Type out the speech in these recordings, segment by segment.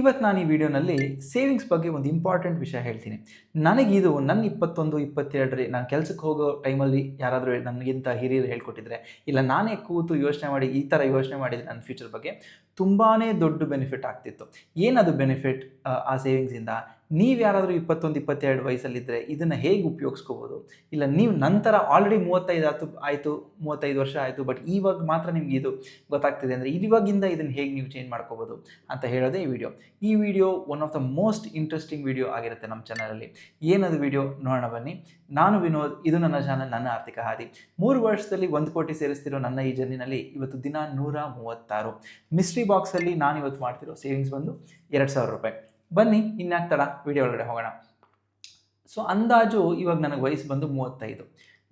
ಇವತ್ತು ನಾನು ಈ ವಿಡಿಯೋನಲ್ಲಿ ಸೇವಿಂಗ್ಸ್ ಬಗ್ಗೆ ಒಂದು ಇಂಪಾರ್ಟೆಂಟ್ ವಿಷಯ ಹೇಳ್ತೀನಿ. ನನಗಿದು ನನ್ನ 21, 22 ನಾನು ಕೆಲಸಕ್ಕೆ ಹೋಗೋ ಟೈಮಲ್ಲಿ ಯಾರಾದರೂ ನನಗಿಂತ ಹಿರಿಯರು ಹೇಳ್ಕೊಟ್ಟಿದ್ರೆ, ಇಲ್ಲ ನಾನೇ ಕೂತು ಯೋಚನೆ ಮಾಡಿ ಈ ಥರ ಯೋಚನೆ ಮಾಡಿದರೆ ನನ್ನ ಫ್ಯೂಚರ್ ಬಗ್ಗೆ ತುಂಬಾ ದೊಡ್ಡ ಬೆನಿಫಿಟ್ ಆಗ್ತಿತ್ತು. ಏನದು ಬೆನಿಫಿಟ್ ಆ ಸೇವಿಂಗ್ಸಿಂದ? ನೀವು ಯಾರಾದರೂ 21, 22 ವಯಸ್ಸಲ್ಲಿದ್ದರೆ ಇದನ್ನು ಹೇಗೆ ಉಪಯೋಗಿಸ್ಕೋಬೋದು? ಇಲ್ಲ ನೀವು ನಂತರ ಆಲ್ರೆಡಿ 35 ಆಯಿತು 35 ವರ್ಷ ಆಯಿತು, ಬಟ್ ಇವಾಗ ಮಾತ್ರ ನಿಮ್ಗೆ ಇದು ಗೊತ್ತಾಗ್ತಿದೆ ಅಂದರೆ ಇವಾಗಿಂದ ಇದನ್ನು ಹೇಗೆ ನೀವು ಚೇಂಜ್ ಮಾಡ್ಕೋಬೋದು ಅಂತ ಹೇಳೋದೇ ಈ ವಿಡಿಯೋ. ಈ video one of the most interesting video ಆಗಿರುತ್ತೆ ನಮ್ಮ ಚಾನಲಲ್ಲಿ. ಏನದು ವಿಡಿಯೋ ನೋಡೋಣ ಬನ್ನಿ. ನಾನು ವಿನೋದ್, ಇದು ನನ್ನ ಚಾನಲ್, ನನ್ನ ಆರ್ಥಿಕ ಹಾದಿ. 3 ವರ್ಷದಲ್ಲಿ 1 ಕೋಟಿ ಸೇರಿಸ್ತಿರೋ ನನ್ನ ಈ ಜರ್ನಿನಲ್ಲಿ ಇವತ್ತು ದಿನ 136. ಮಿಸ್ಟ್ರಿ ಬಾಕ್ಸಲ್ಲಿ ನಾನು ಇವತ್ತು ಮಾಡ್ತಿರೋ ಸೇವಿಂಗ್ಸ್ ಬಂದು 2,000 ರೂಪಾಯಿ. ಬನ್ನಿ ಇನ್ಯಾಕೆ ತಡ, ವಿಡಿಯೋ ಒಳಗಡೆ ಹೋಗೋಣ. ಸೊ ಅಂದಾಜು ಇವಾಗ ನನಗೆ ವಯಸ್ಸು ಬಂದು 35.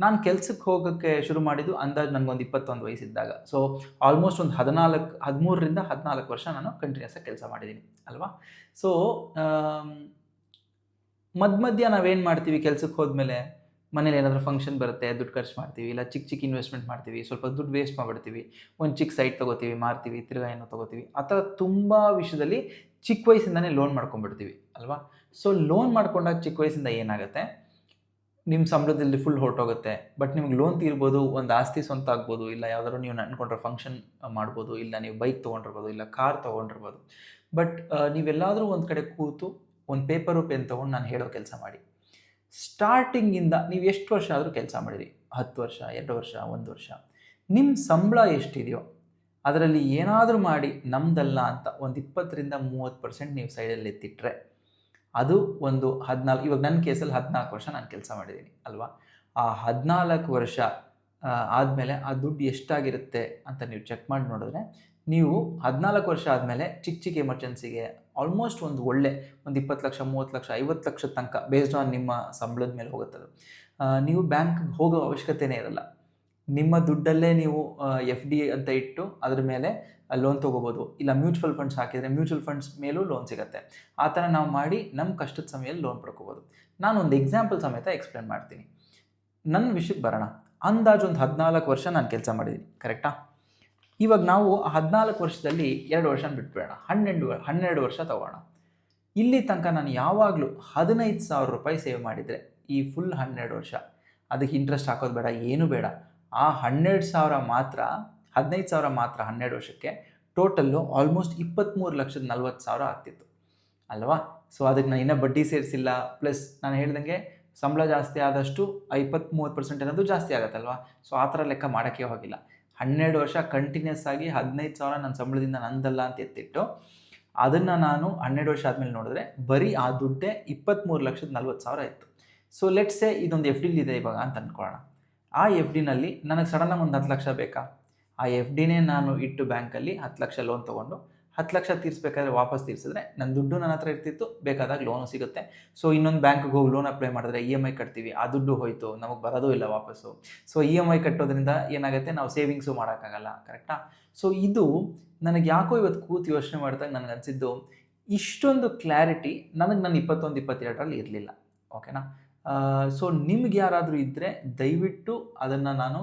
ನಾನು ಕೆಲ್ಸಕ್ಕೆ ಹೋಗೋಕ್ಕೆ ಶುರು ಮಾಡಿದ್ದು ಅಂದಾಜು ನನಗೊಂದು 21 ವಯಸ್ಸಿದ್ದಾಗ. ಸೊ ಆಲ್ಮೋಸ್ಟ್ ಒಂದು 13ರಿಂದ 14 ವರ್ಷ ನಾನು ಕಂಟಿನ್ಯೂಸ್ ಆಗಿ ಕೆಲಸ ಮಾಡಿದ್ದೀನಿ ಅಲ್ವಾ. ಸೊ ಮಧ್ಯ ನಾವೇನು ಮಾಡ್ತೀವಿ, ಕೆಲ್ಸಕ್ಕೆ ಹೋದ್ಮೇಲೆ ಮನೇಲಿ ಏನಾದರೂ ಫಂಕ್ಷನ್ ಬರುತ್ತೆ, ದುಡ್ಡು ಖರ್ಚು ಮಾಡ್ತೀವಿ, ಇಲ್ಲ ಚಿಕ್ಕ ಚಿಕ್ಕ ಇನ್ವೆಸ್ಟ್ಮೆಂಟ್ ಮಾಡ್ತೀವಿ, ಸ್ವಲ್ಪ ದುಡ್ಡು ವೇಸ್ಟ್ ಮಾಡಿಬಿಡ್ತೀವಿ, ಒಂದು ಚಿಕ್ಕ ಸೈಟ್ ತೊಗೋತೀವಿ, ಮಾರ್ತೀವಿ, ತಿರ್ಗಾ ಏನೋ ತೊಗೋತೀವಿ. ಆ ಥರ ತುಂಬ ವಿಷಯದಲ್ಲಿ ಚಿಕ್ಕ ವಯಸ್ಸಿಂದನೇ ಲೋನ್ ಮಾಡ್ಕೊಂಡ್ಬಿಡ್ತೀವಿ ಅಲ್ವಾ. ಸೊ ಲೋನ್ ಮಾಡ್ಕೊಂಡಾಗ ಚಿಕ್ಕ ವಯಸ್ಸಿಂದ ಏನಾಗುತ್ತೆ, ನಿಮ್ಮ ಸಂಬಳದಲ್ಲಿ ಫುಲ್ ಹೊರಟೋಗುತ್ತೆ. ಬಟ್ ನಿಮ್ಗೆ ಲೋನ್ ತೀರ್ಬೋದು, ಒಂದು ಆಸ್ತಿ ಸ್ವಂತ ಆಗ್ಬೋದು, ಇಲ್ಲ ಯಾವ್ದಾದ್ರು ನೀವು ಅಂದ್ಕೊಂಡ್ರೆ ಫಂಕ್ಷನ್ ಮಾಡ್ಬೋದು, ಇಲ್ಲ ನೀವು ಬೈಕ್ ತೊಗೊಂಡಿರ್ಬೋದು, ಇಲ್ಲ ಕಾರ್ ತೊಗೊಂಡಿರ್ಬೋದು. ಬಟ್ ನೀವೆಲ್ಲಾದರೂ ಒಂದು ಕಡೆ ಕೂತು ಒಂದು ಪೇಪರು ಪೆನ್ ತೊಗೊಂಡು ನಾನು ಹೇಳೋ ಕೆಲಸ ಮಾಡಿ. ಸ್ಟಾರ್ಟಿಂಗಿಂದ ನೀವು ಎಷ್ಟು ವರ್ಷ ಆದರೂ ಕೆಲಸ ಮಾಡಿರಿ, 10 ವರ್ಷ, 2 ವರ್ಷ, 1 ವರ್ಷ, ನಿಮ್ಮ ಸಂಬಳ ಎಷ್ಟಿದೆಯೋ ಅದರಲ್ಲಿ ಏನಾದರೂ ಮಾಡಿ ನಮ್ಮದಲ್ಲ ಅಂತ ಒಂದು 20-30% ನೀವು ಸೈಡಲ್ಲಿ ಎತ್ತಿಟ್ರೆ ಅದು ಒಂದು 14, ಇವಾಗ ನನ್ನ ಕೇಸಲ್ಲಿ 14 ವರ್ಷ ನಾನು ಕೆಲಸ ಮಾಡಿದ್ದೀನಿ ಅಲ್ವಾ. ಆ 14 ವರ್ಷ ಆದಮೇಲೆ ಆ ದುಡ್ಡು ಎಷ್ಟಾಗಿರುತ್ತೆ ಅಂತ ನೀವು ಚೆಕ್ ಮಾಡಿ ನೋಡಿದ್ರೆ, ನೀವು 14 ವರ್ಷ ಆದಮೇಲೆ ಚಿಕ್ಕ ಚಿಕ್ಕ ಎಮರ್ಜೆನ್ಸಿಗೆ ಆಲ್ಮೋಸ್ಟ್ ಒಂದು 20 ಲಕ್ಷ, 30 ಲಕ್ಷ, 50 ಲಕ್ಷದ ತನಕ ಬೇಸ್ಡ್ ಆನ್ ನಿಮ್ಮ ಸಂಬಳದ ಮೇಲೆ ಹೋಗುತ್ತದು. ನೀವು ಬ್ಯಾಂಕ್ಗೆ ಹೋಗೋ ಅವಶ್ಯಕತೆಯೇ ಇರಲ್ಲ. ನಿಮ್ಮ ದುಡ್ಡಲ್ಲೇ ನೀವು FD ಅಂತ ಇಟ್ಟು ಅದ್ರ ಮೇಲೆ ಲೋನ್ ತೊಗೋಬೋದು, ಇಲ್ಲ ಮ್ಯೂಚುವಲ್ ಫಂಡ್ಸ್ ಹಾಕಿದರೆ ಮ್ಯೂಚುವಲ್ ಫಂಡ್ಸ್ ಮೇಲೂ ಲೋನ್ ಸಿಗುತ್ತೆ. ಆ ಥರ ನಾವು ಮಾಡಿ ನಮ್ಮ ಕಷ್ಟದ ಸಮಯದಲ್ಲಿ ಲೋನ್ ಪಡ್ಕೋಬೋದು. ನಾನೊಂದು ಎಕ್ಸಾಂಪಲ್ ಸಮೇತ ಎಕ್ಸ್ಪ್ಲೇನ್ ಮಾಡ್ತೀನಿ. ನನ್ನ ವಿಷಯಕ್ಕೆ ಬರೋಣ. ಅಂದಾಜು ಒಂದು 14 ವರ್ಷ ನಾನು ಕೆಲಸ ಮಾಡಿದ್ದೀನಿ, ಕರೆಕ್ಟಾ? ಇವಾಗ ನಾವು 14 ವರ್ಷದಲ್ಲಿ 2 ವರ್ಷ ಬಿಟ್ಬಿಡೋಣ, 12 ವರ್ಷ ತಗೋಣ. ಇಲ್ಲಿ ತನಕ ನಾನು ಯಾವಾಗಲೂ 15,000 ರೂಪಾಯಿ ಸೇವ್ ಮಾಡಿದರೆ ಈ ಫುಲ್ 12 ವರ್ಷ, ಅದಕ್ಕೆ ಇಂಟ್ರೆಸ್ಟ್ ಹಾಕೋದು ಬೇಡ, ಏನೂ ಬೇಡ. ಆ 15,000 ಮಾತ್ರ 12 ವರ್ಷಕ್ಕೆ ಟೋಟಲ್ಲು ಆಲ್ಮೋಸ್ಟ್ 23,40,000 ಆಗ್ತಿತ್ತು ಅಲ್ವಾ. ಸೊ ಅದಕ್ಕೆ ನಾನು ಇನ್ನೂ ಬಡ್ಡಿ ಸೇರಿಸಿಲ್ಲ. ಪ್ಲಸ್ ನಾನು ಹೇಳ್ದಂಗೆ ಸಂಬಳ ಜಾಸ್ತಿ ಆದಷ್ಟು 20-30% ಅನ್ನೋದು ಜಾಸ್ತಿ ಆಗುತ್ತಲ್ವಾ. ಸೊ ಆ ಥರ ಲೆಕ್ಕ ಮಾಡೋಕ್ಕೆ ಹೋಗಿಲ್ಲ. 12 ವರ್ಷ ಕಂಟಿನ್ಯೂಸ್ ಆಗಿ 15,000 ನನ್ನ ಸಂಬಳದಿಂದ ನಂದಲ್ಲ ಅಂತ ಎತ್ತಿಟ್ಟು ಅದನ್ನು ನಾನು 12 ವರ್ಷ ಆದಮೇಲೆ ನೋಡಿದ್ರೆ ಬರೀ ಆ ದುಡ್ಡೇ 23,40,000 ಇತ್ತು. ಸೊ ಲೆಟ್ಸೇ ಇದೊಂದು FD ಇದೆ ಇವಾಗ ಅಂತ ಅಂದ್ಕೊಳ್ಳೋಣ. ಆ FDನಲ್ಲಿ ನನಗೆ ಸಡನ್ನಾಗಿ ಒಂದು 10 ಲಕ್ಷ ಬೇಕಾ? ಆ FDನೇ ನಾನು ಇಟ್ಟು ಬ್ಯಾಂಕಲ್ಲಿ 10 ಲಕ್ಷ ಲೋನ್ ತೊಗೊಂಡು 10 ಲಕ್ಷ ತೀರಿಸ್ಬೇಕಾದ್ರೆ ವಾಪಸ್ ತೀರಿಸಿದ್ರೆ ನನ್ನ ದುಡ್ಡು ನನ್ನ ಹತ್ರ ಇರ್ತಿತ್ತು, ಬೇಕಾದಾಗ ಲೋನು ಸಿಗುತ್ತೆ. ಸೊ ಇನ್ನೊಂದು ಬ್ಯಾಂಕಿಗೆ ಹೋಗಿ ಲೋನ್ ಅಪ್ಲೈ ಮಾಡಿದ್ರೆ EMI ಕಟ್ತೀವಿ, ಆ ದುಡ್ಡು ಹೋಯಿತು, ನಮಗೆ ಬರೋದು ಇಲ್ಲ ವಾಪಸ್ಸು. ಸೊ EMI ಕಟ್ಟೋದ್ರಿಂದ ಏನಾಗುತ್ತೆ, ನಾವು ಸೇವಿಂಗ್ಸು ಮಾಡೋಕ್ಕಾಗಲ್ಲ, ಕರೆಕ್ಟಾ? ಸೊ ಇದು ನನಗೆ ಯಾಕೋ ಇವತ್ತು ಕೂತು ಯೋಚನೆ ಮಾಡಿದಾಗ ನನಗೆ ಅನಿಸಿದ್ದು, ಇಷ್ಟೊಂದು ಕ್ಲಾರಿಟಿ ನನಗೆ ನನ್ನ 21, 22ರಲ್ಲಿ ಇರಲಿಲ್ಲ. ಓಕೆನಾ? ಸೊ ನಿಮ್ಗೆ ಯಾರಾದರೂ ಇದ್ದರೆ ದಯವಿಟ್ಟು ಅದನ್ನು ನಾನು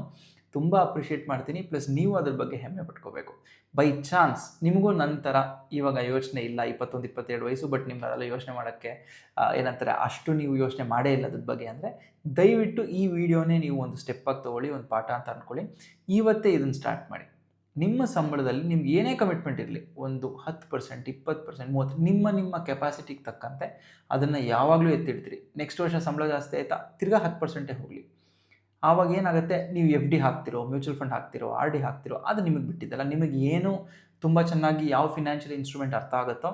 ತುಂಬ ಅಪ್ರಿಷಿಯೇಟ್ ಮಾಡ್ತೀನಿ. ಪ್ಲಸ್ ನೀವು ಅದ್ರ ಬಗ್ಗೆ ಹೆಮ್ಮೆ ಪಟ್ಕೋಬೇಕು. ಬೈ ಚಾನ್ಸ್ ನಿಮಗೂ ನಂತರ ಇವಾಗ ಯೋಚನೆ ಇಲ್ಲ, 21, 22 ವಯಸ್ಸು, ಬಟ್ ನಿಮ್ಗೆ ಅದೆಲ್ಲ ಯೋಚನೆ ಮಾಡೋಕ್ಕೆ ಏನಂತಾರೆ ಅಷ್ಟು ನೀವು ಯೋಚನೆ ಮಾಡೇ ಇಲ್ಲ ಅದ್ರ ಬಗ್ಗೆ ಅಂದರೆ, ದಯವಿಟ್ಟು ಈ ವಿಡಿಯೋನೇ ನೀವು ಒಂದು ಸ್ಟೆಪ್ಪಾಗಿ ತೊಗೊಳ್ಳಿ, ಒಂದು ಪಾಠ ಅಂತ ಅಂದ್ಕೊಳ್ಳಿ. ಇವತ್ತೇ ಇದನ್ನು ಸ್ಟಾರ್ಟ್ ಮಾಡಿ. ನಿಮ್ಮ ಸಂಬಳದಲ್ಲಿ ನಿಮ್ಗೆ ಏನೇ ಕಮಿಟ್ಮೆಂಟ್ ಇರಲಿ, ಒಂದು 10%, 20%, 30%, ನಿಮ್ಮ ಕೆಪಾಸಿಟಿಗೆ ತಕ್ಕಂತೆ ಅದನ್ನು ಯಾವಾಗಲೂ ಎತ್ತಿಡ್ತೀರಿ. ನೆಕ್ಸ್ಟ್ ವರ್ಷ ಸಂಬಳ ಜಾಸ್ತಿ ಆಯಿತಾ, ತಿರ್ಗಾ 10% ಹೋಗಲಿ. ಆವಾಗ ಏನಾಗುತ್ತೆ, ನೀವು FD ಹಾಕ್ತಿರೋ, ಮ್ಯೂಚುವಲ್ ಫಂಡ್ ಹಾಕ್ತಿರೋ, RD ಹಾಕ್ತಿರೋ, ಅದು ನಿಮಗೆ ಬಿಟ್ಟಿದ್ದಲ್ಲ. ನಿಮಗೆ ಏನು ತುಂಬ ಚೆನ್ನಾಗಿ ಯಾವ ಫಿನಾನ್ಷಿಯಲ್ ಇನ್ಸ್ಟ್ರೂಮೆಂಟ್ ಅರ್ಥ ಆಗುತ್ತೋ,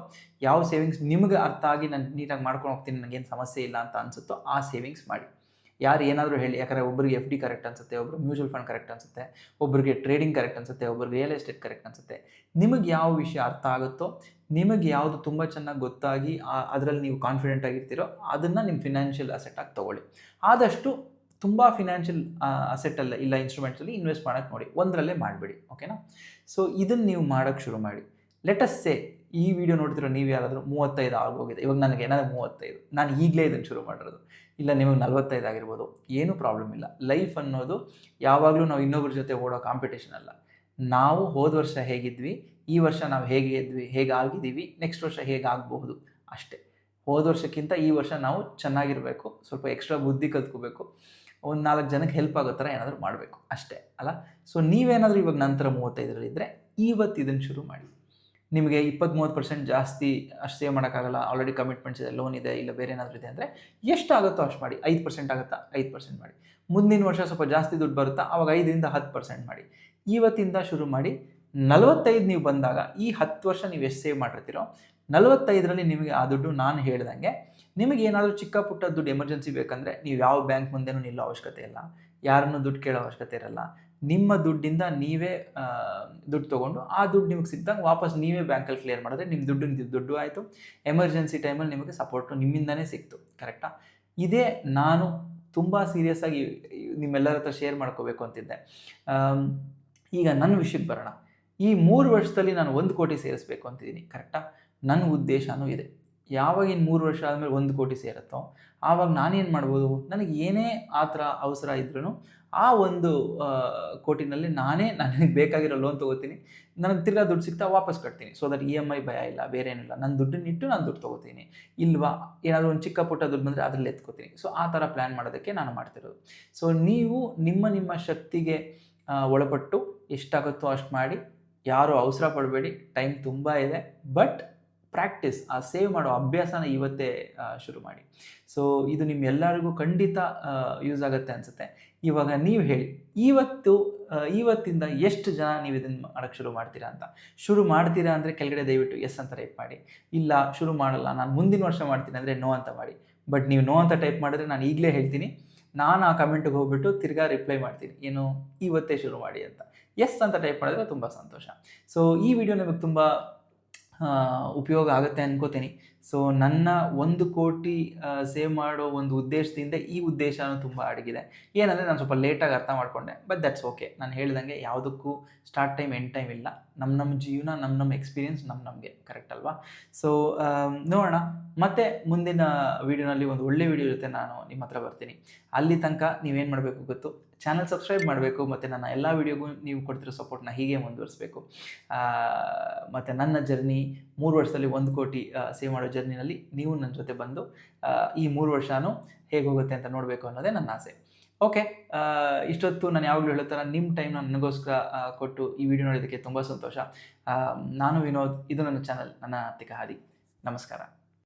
ಯಾವ ಸೇವಿಂಗ್ಸ್ ನಿಮಗೆ ಅರ್ಥ ಆಗಿ ನಾನು ನೀಟಾಗಿ ಮಾಡ್ಕೊಂಡು ಹೋಗ್ತೀನಿ, ನನಗೇನು ಸಮಸ್ಯೆ ಇಲ್ಲ ಅಂತ ಅನಿಸುತ್ತೋ ಆ ಸೇವಿಂಗ್ಸ್ ಮಾಡಿ. ಯಾರು ಏನಾದರೂ ಹೇಳಿ, ಯಾಕಂದರೆ ಒಬ್ಬರಿಗೆ FD ಕರೆಕ್ಟ್ ಅನಿಸುತ್ತೆ, ಒಬ್ಬರು ಮ್ಯೂಚುವಲ್ ಫಂಡ್ ಕರೆಕ್ಟ್ ಅನಿಸುತ್ತೆ, ಒಬ್ಬರಿಗೆ ಟ್ರೇಡಿಂಗ್ ಕರೆಕ್ಟ್ ಅನಿಸುತ್ತೆ, ಒಬ್ಬರಿಗೆ ರಿಯಲ್ ಎಸ್ಟೇಟ್ ಕರೆಕ್ಟ್ ಅನಿಸುತ್ತೆ. ನಿಮಗೆ ಯಾವ ವಿಷಯ ಅರ್ಥ ಆಗುತ್ತೋ, ನಿಮಗೆ ಯಾವುದು ತುಂಬ ಚೆನ್ನಾಗಿ ಗೊತ್ತಾಗಿ ಅದರಲ್ಲಿ ನೀವು ಕಾನ್ಫಿಡೆಂಟ್ ಆಗಿರ್ತೀರೋ ಅದನ್ನು ನಿಮ್ಮ ಫಿನಾನ್ಷಿಯಲ್ ಅಸೆಟ್ಟಾಗಿ ತೊಗೊಳ್ಳಿ. ಆದಷ್ಟು ತುಂಬ ಫಿನಾನ್ಷಿಯಲ್ ಅಸೆಟ್ಟಲ್ಲ ಇಲ್ಲ ಇನ್ಸ್ಟ್ರೂಮೆಂಟ್ಸಲ್ಲಿ ಇನ್ವೆಸ್ಟ್ ಮಾಡೋಕ್ಕೆ ನೋಡಿ, ಒಂದರಲ್ಲೇ ಮಾಡಿಬಿಡಿ. ಓಕೆನಾ? ಸೊ ಇದನ್ನು ನೀವು ಮಾಡೋಕ್ಕೆ ಶುರು ಮಾಡಿ. ಲೆಟಸ್ ಸೇ ಈ ವಿಡಿಯೋ ನೋಡ್ತಿರೋ ನೀವು ಯಾರಾದರೂ 35 ಆಗೋಗಿದೆ, ಇವಾಗ ನನಗೆ ಏನಾದರೂ 35, ನಾನು ಈಗಲೇ ಇದನ್ನು ಶುರು ಮಾಡಿರೋದು, ಇಲ್ಲ ನಿಮಗೆ 45 ಆಗಿರ್ಬೋದು, ಏನೂ ಪ್ರಾಬ್ಲಮ್ ಇಲ್ಲ. ಲೈಫ್ ಅನ್ನೋದು ಯಾವಾಗಲೂ ನಾವು ಇನ್ನೊಬ್ಬರ ಜೊತೆ ಓಡೋ ಕಾಂಪಿಟೇಷನ್ ಅಲ್ಲ. ನಾವು ಹೋದ ವರ್ಷ ಹೇಗಿದ್ವಿ, ಈ ವರ್ಷ ನಾವು ಹೇಗೆ ಇದ್ವಿ, ಹೇಗಾಗಿದ್ದೀವಿ, ನೆಕ್ಸ್ಟ್ ವರ್ಷ ಹೇಗಾಗಬಹುದು ಅಷ್ಟೇ. ಹೋದ ವರ್ಷಕ್ಕಿಂತ ಈ ವರ್ಷ ನಾವು ಚೆನ್ನಾಗಿರಬೇಕು, ಸ್ವಲ್ಪ ಎಕ್ಸ್ಟ್ರಾ ಬುದ್ಧಿ ಕಲ್ತ್ಕೋಬೇಕು, ಒಂದು 4 ಜನಕ್ಕೆ ಹೆಲ್ಪ್ ಆಗೋ ಥರ ಏನಾದರೂ ಮಾಡಬೇಕು ಅಷ್ಟೇ ಅಲ್ಲ. ಸೊ ನೀವೇನಾದರೂ ಇವಾಗ ನಂತರ 35ರಲ್ಲಿದ್ದರೆ ಇವತ್ತು ಇದನ್ನು ಶುರು ಮಾಡಿ. ನಿಮಗೆ 20-30% ಜಾಸ್ತಿ ಅಷ್ಟು ಸೇವ್ ಮಾಡೋಕ್ಕಾಗಲ್ಲ, ಆಲ್ರೆಡಿ ಕಮಿಟ್ಮೆಂಟ್ಸ್ ಇದೆ, ಲೋನ್ ಇದೆ, ಇಲ್ಲ ಬೇರೆ ಏನಾದರೂ ಇದೆ ಅಂದರೆ ಎಷ್ಟಾಗುತ್ತೋ ಅಷ್ಟು ಮಾಡಿ. 5% ಆಗುತ್ತಾ 5% ಮಾಡಿ. ಮುಂದಿನ ವರ್ಷ ಸ್ವಲ್ಪ ಜಾಸ್ತಿ ದುಡ್ಡು ಬರುತ್ತಾ ಆವಾಗ 5ರಿಂದ 10% ಮಾಡಿ. ಇವತ್ತಿಂದ ಶುರು ಮಾಡಿ. 45 ನೀವು ಬಂದಾಗ ಈ 10 ವರ್ಷ ನೀವು ಎಷ್ಟು ಸೇವ್ ಮಾಡಿರ್ತೀರೋ 45ರಲ್ಲಿ ನಿಮಗೆ ಆ ದುಡ್ಡು ನಾನು ಹೇಳ್ದಂಗೆ ನಿಮಗೆ ಏನಾದರೂ ಚಿಕ್ಕ ಪುಟ್ಟ ದುಡ್ಡು ಎಮರ್ಜೆನ್ಸಿ ಬೇಕಂದರೆ ನೀವು ಯಾವ ಬ್ಯಾಂಕ್ ಮುಂದೆನೂ ನಿಲ್ಲೋ ಅವಶ್ಯಕತೆ ಇಲ್ಲ, ಯಾರನ್ನೂ ದುಡ್ಡು ಕೇಳೋ ಅವಶ್ಯಕತೆ ಇರಲ್ಲ. ನಿಮ್ಮ ದುಡ್ಡಿಂದ ನೀವೇ ದುಡ್ಡು ತೊಗೊಂಡು ಆ ದುಡ್ಡು ನಿಮಗೆ ಸಿಕ್ಕಿದಾಗ ವಾಪಸ್ ನೀವೇ ಬ್ಯಾಂಕಲ್ಲಿ ಕ್ಲಿಯರ್ ಮಾಡಿದ್ರೆ ನಿಮ್ಮ ದುಡ್ಡು ಆಯಿತು. ಎಮರ್ಜೆನ್ಸಿ ಟೈಮಲ್ಲಿ ನಿಮಗೆ ಸಪೋರ್ಟು ನಿಮ್ಮಿಂದನೇ ಸಿಕ್ತು. ಕರೆಕ್ಟಾ? ಇದೇ ನಾನು ತುಂಬ ಸೀರಿಯಸ್ಸಾಗಿ ನಿಮ್ಮೆಲ್ಲರ ಹತ್ರ ಶೇರ್ ಮಾಡ್ಕೋಬೇಕು ಅಂತಿದ್ದೆ. ಈಗ ನನ್ನ ವಿಷಯಕ್ಕೆ ಬರೋಣ. ಈ 3 ವರ್ಷದಲ್ಲಿ ನಾನು 1 ಕೋಟಿ ಸೇರಿಸ್ಬೇಕು ಅಂತಿದ್ದೀನಿ. ಕರೆಕ್ಟಾ? ನನ್ನ ಉದ್ದೇಶನೂ ಇದೆ. ಯಾವಾಗ ಇನ್ನು 3 ವರ್ಷ ಆದಮೇಲೆ 1 ಕೋಟಿ ಸೇರುತ್ತೋ ಆವಾಗ ನಾನೇನು ಮಾಡ್ಬೋದು, ನನಗೆ ಏನೇ ಆ ಥರ ಅವಸರ ಇದ್ರೂ ಆ 1 ಕೋಟಿನಲ್ಲಿ ನನಗೆ ಬೇಕಾಗಿರೋ ಲೋನ್ ತೊಗೋತೀನಿ, ನನಗೆ ತಿರ್ಗಾ ದುಡ್ಡು ಸಿಗ್ತಾ ವಾಪಸ್ ಕಟ್ತೀನಿ. ಸೊ ದಟ್ EMI ಭಯ ಇಲ್ಲ, ಬೇರೆ ಏನಿಲ್ಲ. ನನ್ನ ದುಡ್ಡನ್ನಿಟ್ಟು ನಾನು ದುಡ್ಡು ತೊಗೋತೀನಿ. ಇಲ್ವಾ ಏನಾದರೂ ಒಂದು ಚಿಕ್ಕ ಪುಟ್ಟ ದುಡ್ಡು ಬಂದರೆ ಅದರಲ್ಲಿ ಎತ್ಕೋತೀನಿ. ಸೊ ಆ ಥರ ಪ್ಲ್ಯಾನ್ ಮಾಡೋದಕ್ಕೆ ನಾನು ಮಾಡ್ತಿರೋದು. ಸೊ ನೀವು ನಿಮ್ಮ ಶಕ್ತಿಗೆ ಒಳಪಟ್ಟು ಎಷ್ಟಾಗುತ್ತೋ ಅಷ್ಟು ಮಾಡಿ. ಯಾರೂ ಅವಸರ ಪಡಬೇಡಿ, ಟೈಮ್ ತುಂಬ ಇದೆ. ಬಟ್ ಪ್ರಾಕ್ಟೀಸ್, ಆ ಸೇವ್ ಮಾಡೋ ಅಭ್ಯಾಸನ ಇವತ್ತೇ ಶುರು ಮಾಡಿ. ಸೊ ಇದು ನಿಮ್ಮೆಲ್ಲರಿಗೂ ಖಂಡಿತ ಯೂಸ್ ಆಗುತ್ತೆ ಅನಿಸುತ್ತೆ. ಇವಾಗ ನೀವು ಹೇಳಿ, ಇವತ್ತಿಂದ ಎಷ್ಟು ಜನ ನೀವು ಇದನ್ನು ಮಾಡೋಕ್ಕೆ ಶುರು ಮಾಡ್ತೀರಾ ಅಂತ. ಶುರು ಮಾಡ್ತೀರಾ ಅಂದರೆ ಕೆಳಗಡೆ ದಯವಿಟ್ಟು ಎಸ್ ಅಂತ ಟೈಪ್ ಮಾಡಿ. ಇಲ್ಲ ಶುರು ಮಾಡಲ್ಲ, ನಾನು ಮುಂದಿನ ವರ್ಷ ಮಾಡ್ತೀನಿ ಅಂದರೆ ನೋ ಅಂತ ಮಾಡಿ. ಬಟ್ ನೀವು ನೋ ಅಂತ ಟೈಪ್ ಮಾಡಿದ್ರೆ ನಾನು ಈಗಲೇ ಹೇಳ್ತೀನಿ, ನಾನು ಆ ಕಮೆಂಟಿಗೆ ಹೋಗ್ಬಿಟ್ಟು ತಿರ್ಗಾ ರಿಪ್ಲೈ ಮಾಡ್ತೀನಿ, ಏನು ಇವತ್ತೇ ಶುರು ಮಾಡಿ ಅಂತ. ಎಸ್ ಅಂತ ಟೈಪ್ ಮಾಡಿದ್ರೆ ತುಂಬ ಸಂತೋಷ. ಸೊ ಈ ವಿಡಿಯೋ ನಿಮಗೆ ತುಂಬ ಉಪಯೋಗ ಆಗುತ್ತೆ ಅನ್ಕೋತೀನಿ. ಸೊ ನನ್ನ 1 ಕೋಟಿ ಸೇವ್ ಮಾಡೋ ಒಂದು ಉದ್ದೇಶದಿಂದ ಈ ಉದ್ದೇಶನೂ ತುಂಬ ಅಡಗಿದೆ. ಏನಂದರೆ ನಾನು ಸ್ವಲ್ಪ ಲೇಟಾಗಿ ಅರ್ಥ ಮಾಡಿಕೊಂಡೆ. But that's okay. ನಾನು ಹೇಳ್ದಂಗೆ ಯಾವುದಕ್ಕೂ ಸ್ಟಾರ್ಟ್ ಟೈಮ್ ಎಂಡ್ ಟೈಮ್ ಇಲ್ಲ. ನಮ್ಮ ಜೀವನ ನಮ್ಮ ಎಕ್ಸ್ಪೀರಿಯನ್ಸ್ ನಮಗೆ ಕರೆಕ್ಟ್ ಅಲ್ವಾ? ಸೊ ನೋಡೋಣ. ಮತ್ತೆ ಮುಂದಿನ ವೀಡಿಯೋನಲ್ಲಿ ಒಂದು ಒಳ್ಳೆ ವೀಡಿಯೋ ಜೊತೆ ನಾನು ನಿಮ್ಮ ಹತ್ರ ಬರ್ತೀನಿ. ಅಲ್ಲಿ ತನಕ ನೀವೇನು ಮಾಡಬೇಕು ಗೊತ್ತು, ಚಾನಲ್ ಸಬ್ಸ್ಕ್ರೈಬ್ ಮಾಡಬೇಕು. ಮತ್ತು ನನ್ನ ಎಲ್ಲ ವೀಡಿಯೋಗೂ ನೀವು ಕೊಡ್ತಿರೋ ಸಪೋರ್ಟ್ನ ಹೀಗೆ ಮುಂದುವರಿಸಬೇಕು. ಮತ್ತು ನನ್ನ ಜರ್ನಿ 3 ವರ್ಷದಲ್ಲಿ 1 ಕೋಟಿ ಸೇವ್ ಮಾಡೋ ಜರ್ನಿನಲ್ಲಿ ನೀವು ನನ್ನ ಜೊತೆ ಬಂದು ಈ 3 ವರ್ಷನೂ ಹೇಗೆ ಹೋಗುತ್ತೆ ಅಂತ ನೋಡಬೇಕು ಅನ್ನೋದೇ ನನ್ನ ಆಸೆ. ಓಕೆ, ಇಷ್ಟೊತ್ತು ನಾನು ಯಾವಾಗಲೂ ಹೇಳೋ ಥರ ನಿಮ್ಮ ಟೈಮ್ನ ನನಗೋಸ್ಕರ ಕೊಟ್ಟು ಈ ವಿಡಿಯೋ ನೋಡೋದಕ್ಕೆ ತುಂಬ ಸಂತೋಷ. ನಾನು ವಿನೋದ್, ಇದು ನನ್ನ ಚಾನಲ್, ನನ್ನ ಆರ್ಥಿಕ ಹಾದಿ. ನಮಸ್ಕಾರ.